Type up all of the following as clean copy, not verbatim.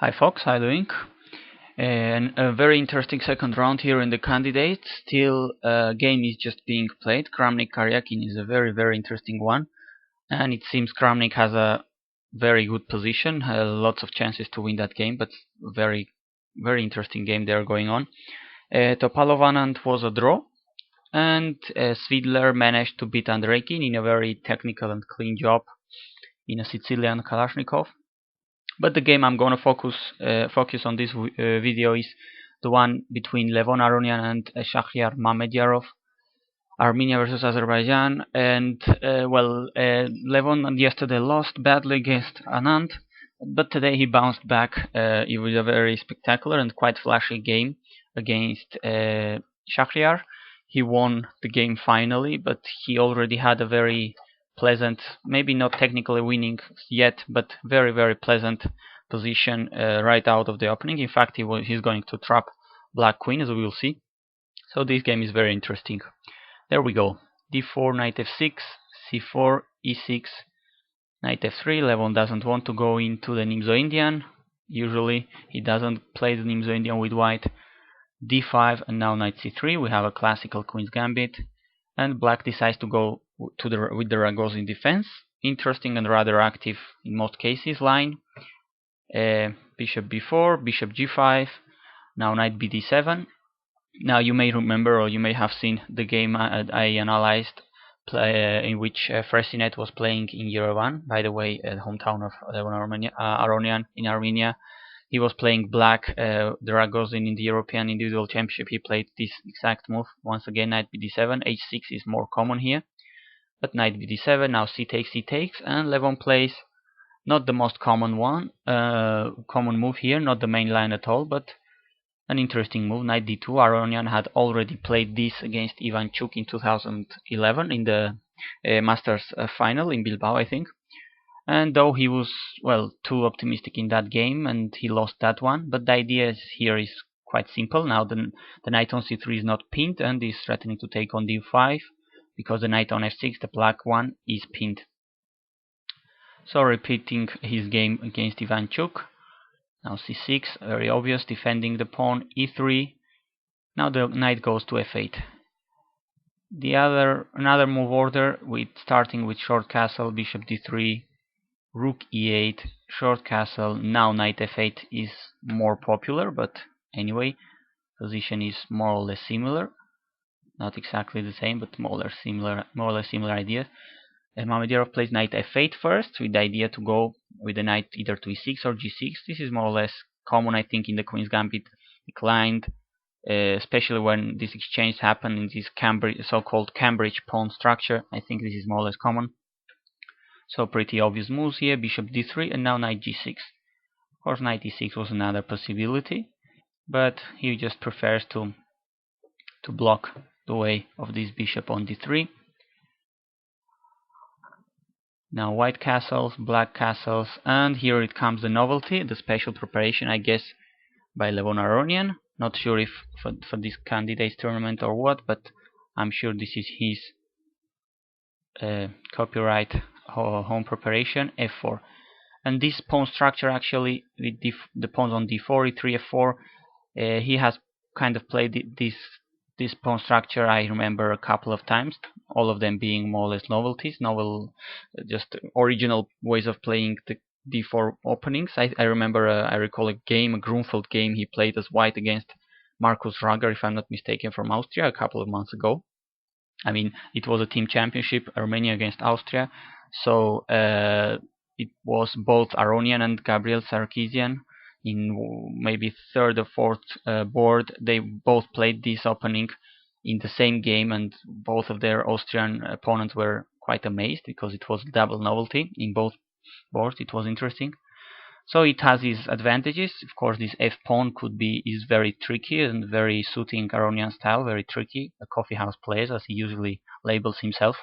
Hi folks, how are you doing? And a very interesting second round here in the candidates. Still, game is just being played. Kramnik-Karyakin is a very interesting one, and it seems Kramnik has a very good position, lots of chances to win that game, but very interesting game there going on. Topalov Anand was a draw, and Svidler managed to beat Andreikin in a very technical and clean job in a Sicilian Kalashnikov. But the game I'm going to focus on this video is the one between Levon Aronian and Shahryar Mamedyarov, Armenia versus Azerbaijan. And Levon yesterday lost badly against Anand, but today he bounced back. It was a very spectacular and quite flashy game against Shahryar. He won the game finally, but he already had a very pleasant, maybe not technically winning yet, but very pleasant position right out of the opening. In fact, he's going to trap Black Queen, as we will see. So this game is very interesting. There we go. d4, knight f6, c4, e6, knight f3. Levon doesn't want to go into the Nimzo-Indian. Usually he doesn't play the Nimzo-Indian with white. d5 and now knight c3. We have a classical Queen's Gambit. And Black decides to go with the Ragozin defense. Interesting and rather active in most cases line. Bishop b4, bishop g5, now knight bd7. Now you may remember, or you may have seen the game I analyzed in which Fresinet was playing in Yerevan, by the way, hometown of Aronian in Armenia. He was playing black, Ragozin in the European Individual Championship. He played this exact move. Once again, knight bd7, h6 is more common here. But knight bd7, now c takes, and Levon plays not the most common move here, not the main line at all, but an interesting move, knight d2. Aronian had already played this against Ivanchuk in 2011 in the Masters final in Bilbao, I think. And though he was, too optimistic in that game and he lost that one, but the idea here is quite simple. Now the knight on c3 is not pinned and is threatening to take on d5 because the knight on f6, the black one, is pinned. So repeating his game against Ivanchuk. Now c6, very obvious, defending the pawn. e3. Now the knight goes to f8. Another move order starting with short castle, bishop d3, rook e8, short castle. Now knight f8 is more popular, but anyway, position is more or less similar. Not exactly the same, but more or less similar idea. Mamedyarov plays knight f8 first, with the idea to go with the knight either to e6 or g6. This is more or less common, I think, in the Queen's Gambit declined, especially when this exchange happened in this so-called Cambridge pawn structure. I think this is more or less common. So pretty obvious moves here, bishop d3 and now knight g6. Of course, knight e6 was another possibility, but he just prefers to block the way of this bishop on d3. Now white castles, black castles, and here it comes the novelty, the special preparation, I guess, by Levon Aronian. Not sure if for this candidates tournament or what, but I'm sure this is his copyright home preparation, f4. And this pawn structure actually, with the pawns on d4, e3, f4, he has kind of played this pawn structure, I remember, a couple of times, all of them being more or less novelties, just original ways of playing the d4 openings. I recall a Grunfeld game he played as white against Markus Rager, if I'm not mistaken, from Austria a couple of months ago. I mean, it was a team championship, Armenia against Austria, so it was both Aronian and Gabriel Sarkisian. In maybe third or fourth board, they both played this opening in the same game, and both of their Austrian opponents were quite amazed because it was double novelty in both boards. It was interesting. So it has its advantages. Of course, this f pawn is very tricky and very suiting Aronian style, very tricky. A coffee house player, as he usually labels himself,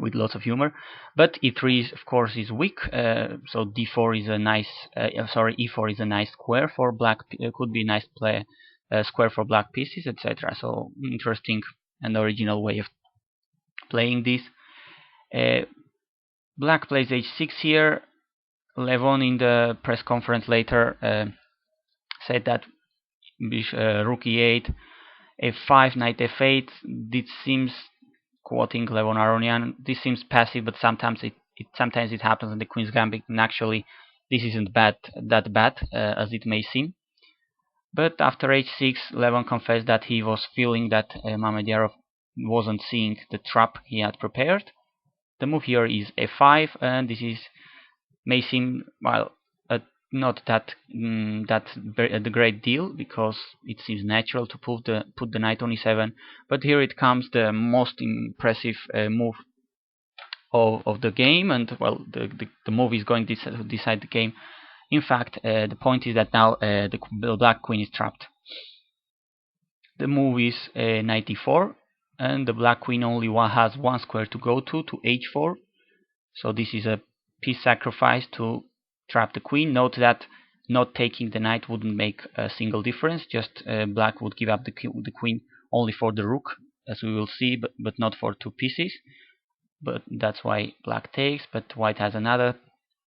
with lots of humor. But e3 of course is weak, so d4 is a nice e4 is a nice square for black. Could be a nice square for black pieces, etc. So interesting and original way of playing this. Black plays h6 here. Levon in the press conference later said that rook e8, f5, knight f8. This seems, quoting Levon Aronian, this seems passive, but sometimes it happens in the Queen's Gambit, and actually this isn't that bad as it may seem. But after h6, Levon confessed that he was feeling that Mamedyarov wasn't seeing the trap he had prepared. The move here is f5, and this may seem, well, not the great deal, because it seems natural to put the knight on e7. But here it comes the most impressive move of the game, and well, the move is going to decide the game. In fact, the point is that now the black queen is trapped. The move is knight e4, and the black queen only has one square to go to h4. So this is a piece sacrifice to trap the queen. Note that not taking the knight wouldn't make a single difference. Just black would give up the queen only for the rook, as we will see, but not for two pieces. But that's why black takes. But white has another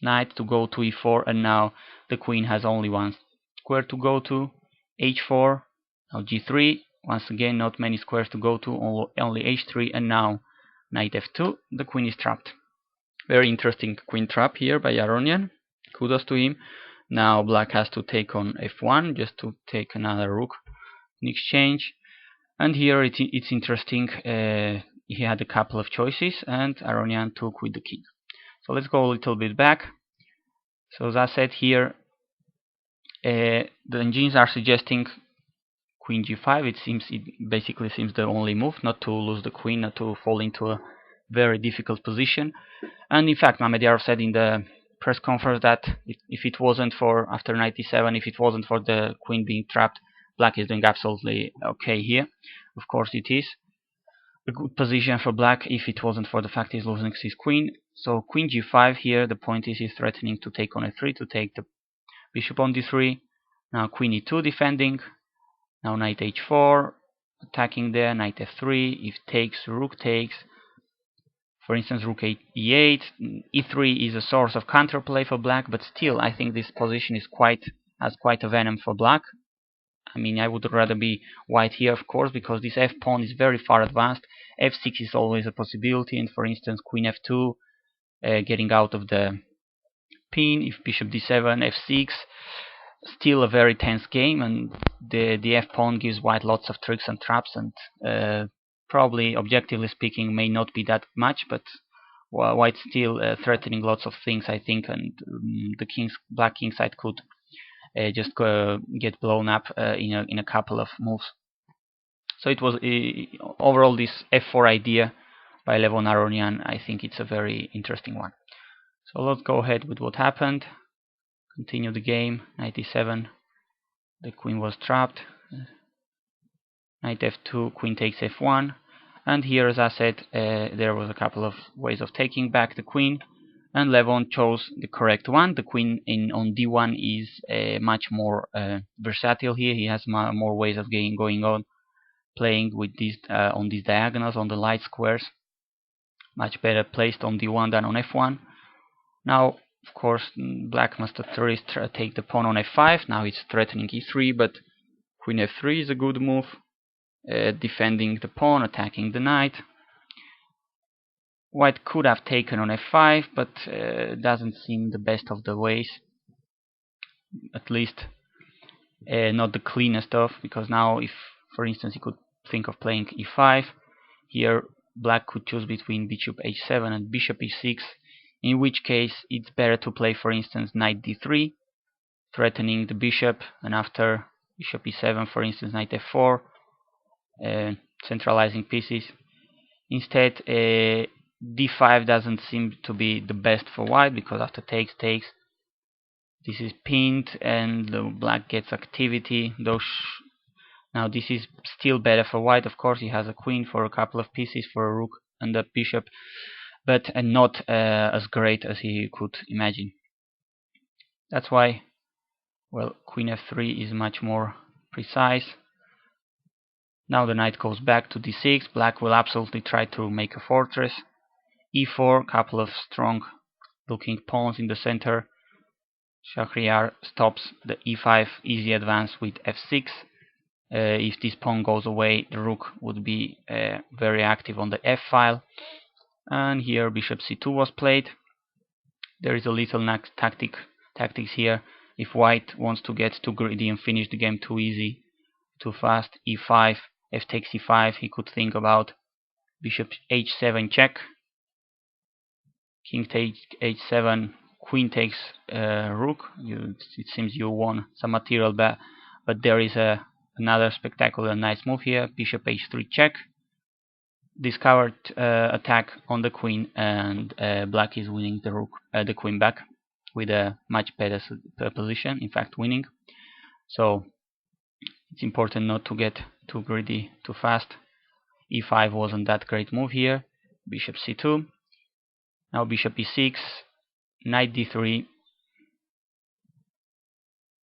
knight to go to e4, and now the queen has only one square to go to h4. Now g3. Once again, not many squares to go to, only h3, and now knight f2. The queen is trapped. Very interesting queen trap here by Aronian. Kudos to him. Now black has to take on f1 just to take another rook in exchange. And here it's interesting. He had a couple of choices, and Aronian took with the king. So let's go a little bit back. So as I said here, the engines are suggesting queen g5. It basically seems the only move, not to lose the queen, not to fall into a very difficult position. And in fact, Mamedyarov said in the press conference that if it wasn't for, after 97, if it wasn't for the queen being trapped, black is doing absolutely okay here. Of course it is a good position for black if it wasn't for the fact he's losing his queen. So queen g5 here, the point is he's threatening to take on a3, to take the bishop on d3. Now queen e2 defending. Now knight h4, attacking there, knight f3, if takes, rook takes. For instance, rook e8, e3 is a source of counterplay for black, but still I think this position has quite a venom for black. I mean, I would rather be white here, of course, because this f pawn is very far advanced. f6 is always a possibility, and for instance, queen f2, getting out of the pin, if bishop d7, f6, still a very tense game, and the f pawn gives white lots of tricks and traps, and probably, objectively speaking, may not be that much, but white's still threatening lots of things, I think, and the black king side could just get blown up in a couple of moves. So it was overall this f4 idea by Levon Aronian. I think it's a very interesting one. So let's go ahead with what happened. Continue the game. Knight e7. The queen was trapped. Knight f2. Queen takes f1. And here, as I said, there was a couple of ways of taking back the queen, and Levon chose the correct one. The queen on d1 is much more versatile here. He has more ways of going on, playing with these on these diagonals, on the light squares. Much better placed on d1 than on f1. Now, of course, black must at first take the pawn on f5. Now it's threatening e3, but queen f3 is a good move. Defending the pawn, attacking the knight. White could have taken on f5, but doesn't seem the best of the ways. At least not the cleanest of, because now if, for instance, he could think of playing e5, here black could choose between bishop h7 and bishop e6, in which case it's better to play, for instance, knight d3, threatening the bishop, and after bishop e7, for instance, knight f4, centralizing pieces. Instead, d5 doesn't seem to be the best for white, because after takes, this is pinned and the black gets activity. Now this is still better for white. Of course, he has a queen for a couple of pieces, for a rook and a bishop, but not as great as he could imagine. That's why, well, queen f3 is much more precise. Now the knight goes back to d6. Black will absolutely try to make a fortress. e4, couple of strong looking pawns in the center. Shahryar stops the e5 easy advance with f6. If this pawn goes away, the rook would be very active on the f file. And here bishop c2 was played. There is a little tactics here. If white wants to get too greedy and finish the game too easy, too fast, e5, f takes e5, he could think about bishop h7 check, king takes h7, queen takes rook. It seems you won some material back, but there is another spectacular nice move here. Bishop h3 check, discovered attack on the queen, and black is winning the queen back with a much better position, in fact winning. So it's important not to get too greedy too fast. e5 wasn't that great move here. Bishop c2, now bishop e6, knight d3.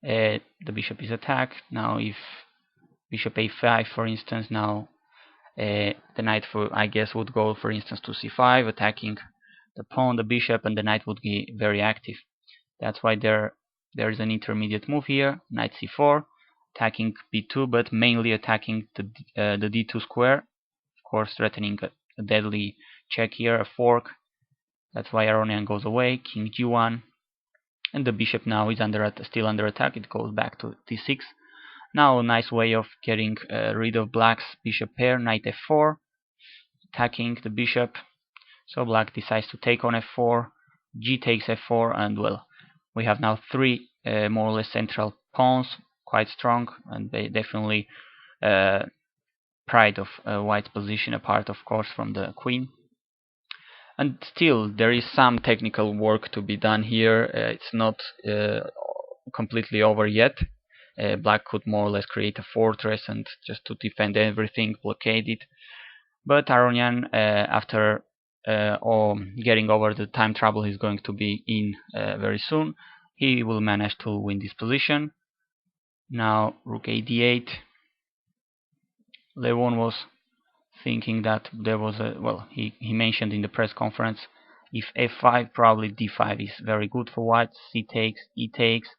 The bishop is attacked. Now if bishop a5 for instance, now the knight I guess would go for instance to c5, attacking the pawn, the bishop, and the knight would be very active. That's why there is an intermediate move here, knight c4, attacking b2, but mainly attacking the d2 square, of course threatening a deadly check here, a fork. That's why Aronian goes away, king g1, and the bishop now is still under attack. It goes back to d6. Now a nice way of getting rid of black's bishop pair, knight f4, attacking the bishop. So black decides to take on f4, g takes f4, and well, we have now three more or less central pawns, quite strong, and they definitely pride of white's position, apart of course from the queen. And still there is some technical work to be done here. It's not completely over yet. Black could more or less create a fortress and just to defend everything, blockade it. But Aronian, after getting over the time trouble he's going to be in very soon, he will manage to win this position. Now rook a d8. Levon was thinking that there was he mentioned in the press conference, if f5, probably d5 is very good for white, c takes, e takes,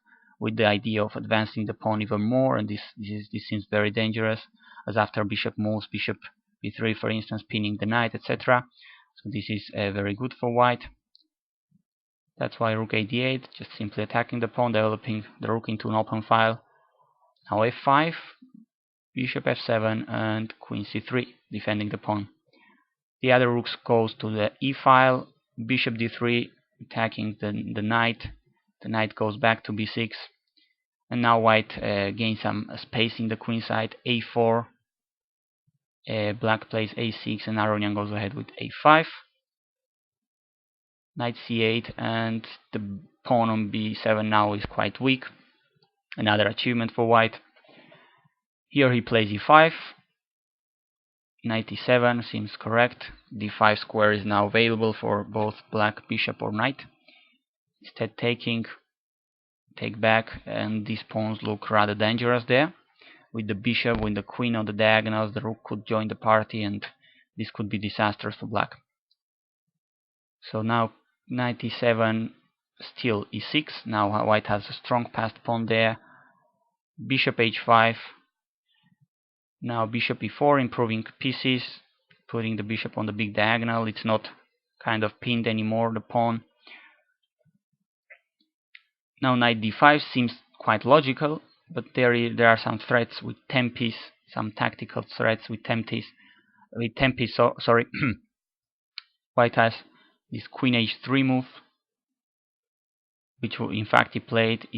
with the idea of advancing the pawn even more, and this seems very dangerous, as after bishop moves, bishop b3 for instance, pinning the knight, etc. So this is very good for white. That's why rook a d8, just simply attacking the pawn, developing the rook into an open file. Now f5, bishop f7, and queen c3, defending the pawn. The other rooks goes to the e file, bishop d3, attacking the knight. The knight goes back to b6, and now white gains some space in the queen side. a4, black plays a6, and Aronian goes ahead with a5. Knight c8, and the pawn on b7 now is quite weak. Another achievement for white. Here he plays e5. Knight e7 seems correct. d5 square is now available for both black bishop or knight. Instead taking, take back, and these pawns look rather dangerous there. With the bishop, with the queen on the diagonals, the rook could join the party, and this could be disastrous for black. So now knight e7, still e6. Now white has a strong passed pawn there. Bishop h5. Now bishop e4, improving pieces, putting the bishop on the big diagonal. It's not kind of pinned anymore, the pawn. Now knight d5 seems quite logical, but there are some threats with tempis, some tactical threats with tempis. Sorry. White has this queen h3 move, which in fact he played.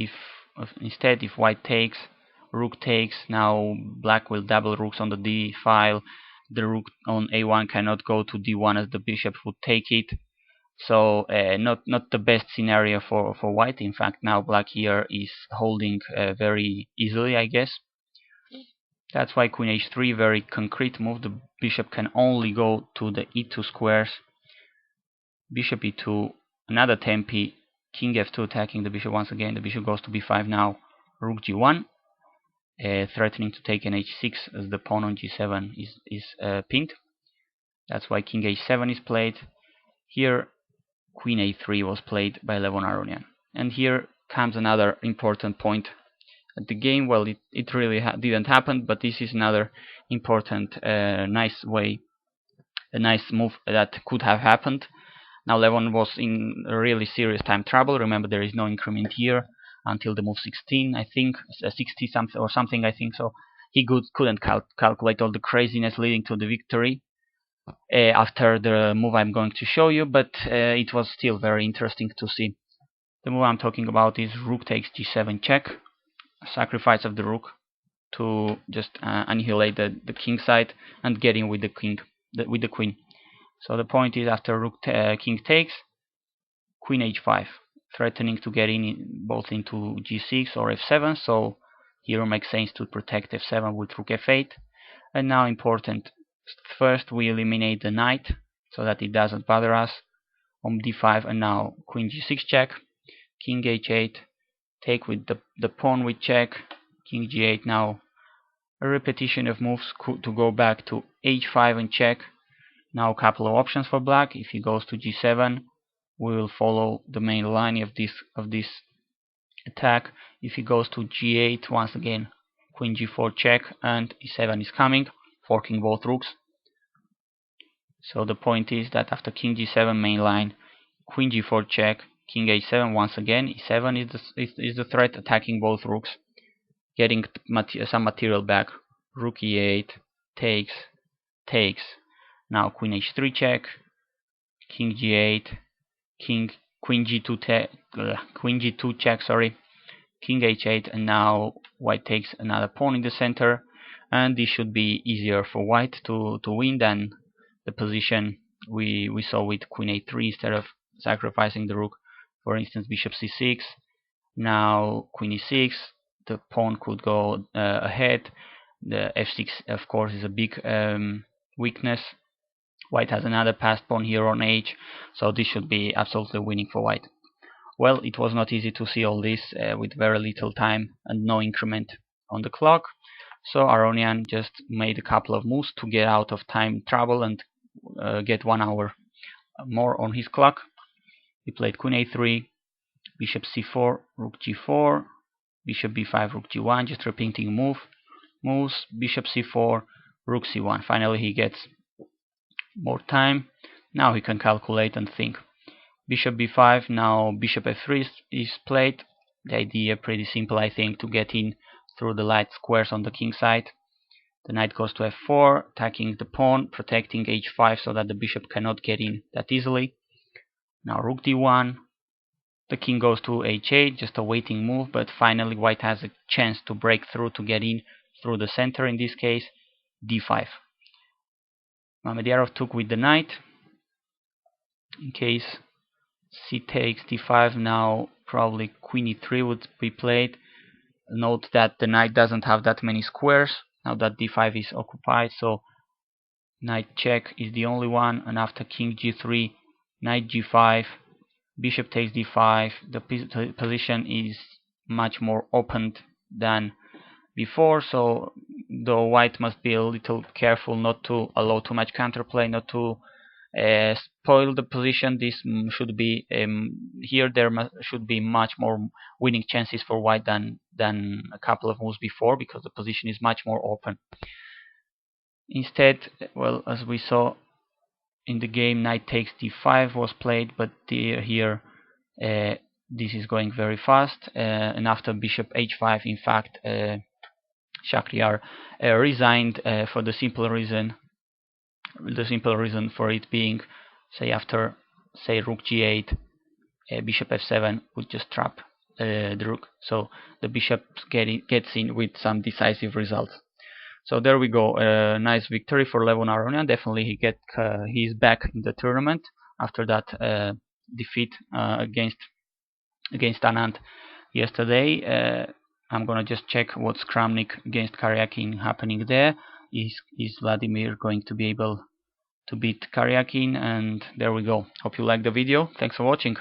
Instead, if white takes, rook takes, now black will double rooks on the d file. The rook on a1 cannot go to d1 as the bishop would take it. So not the best scenario for white. In fact, now black here is holding very easily, I guess. That's why queen h3, very concrete move. The bishop can only go to the e2 squares. Bishop e2, another tempi, king f2 attacking the bishop once again. The bishop goes to b5 now. Rook g1, threatening to take an h6 as the pawn on g7 is pinned. That's why king h7 is played. Here queen a3 was played by Levon Aronian. And here comes another important point at the game. Well, it really didn't happen, but this is another important nice move that could have happened. Now Levon was in really serious time trouble. Remember, there is no increment here until the move 16, I think, 60 something or something, I think. So he couldn't calculate all the craziness leading to the victory after the move I'm going to show you, but it was still very interesting to see. The move I'm talking about is rook takes g7 check, sacrifice of the rook to just annihilate the king side and get in with the king with the queen. So the point is, after rook king takes, queen h5, threatening to get in both into g6 or f7. So here makes sense to protect f7 with rook f8. And now important, first we eliminate the knight so that it doesn't bother us on d5, and now queen g6 check, king h8, take with the pawn with check, king g8. Now a repetition of moves to go back to h5 and check. Now a couple of options for black. If he goes to g7, we will follow the main line of this attack. If he goes to g8, once again queen g4 check, and e7 is coming, forking both rooks. So the point is that after king g7 main line, queen g4 check, king h7, once again e7 is the threat, attacking both rooks, getting some material back. Rook e8 takes. Now queen h3 check, king g8, queen g2 check, sorry, king h8, and now white takes another pawn in the center, and this should be easier for white to win than the position we saw with queen a3 instead of sacrificing the rook. For instance, bishop c6, now queen e6, the pawn could go ahead. The f6, of course, is a big weakness. White has another passed pawn here on h, so this should be absolutely winning for white. Well, it was not easy to see all this with very little time and no increment on the clock. So Aronian just made a couple of moves to get out of time trouble and get 1 hour more on his clock. He played queen a3, bishop c4, rook g4, bishop b5, rook g1, just repeating moves, bishop c4, rook c1. Finally he gets more time. Now he can calculate and think. Bishop b5, now bishop f3 is played. The idea pretty simple, I think, to get in through the light squares on the king side. The knight goes to f4, attacking the pawn, protecting h5 so that the bishop cannot get in that easily. Now rook d1, the king goes to h8, just a waiting move, but finally white has a chance to break through, to get in through the center, in this case d5. Mamedyarov took with the knight. In case c takes d5, now probably queen e3 would be played. Note that the knight doesn't have that many squares now that d5 is occupied, so knight check is the only one. And after king g3, knight g5, bishop takes d5, the position is much more opened than before, so though white must be a little careful not to allow too much counterplay, not to spoil the position. This should be here. There should be much more winning chances for white than a couple of moves before, because the position is much more open. Instead, well, as we saw in the game, knight takes d5 was played, but here this is going very fast, and after bishop h5, in fact, Shakhriyar resigned for the simple reason for it being, say, after rook g8, bishop f7 would just trap the rook, so the bishop gets in with some decisive results. So there we go, nice victory for Levon Aronian. Definitely he's back in the tournament after that defeat against Anand yesterday. I'm gonna just check what's Kramnik against Karyakin happening there. Is Vladimir going to be able to beat Karyakin? And there we go. Hope you liked the video. Thanks for watching.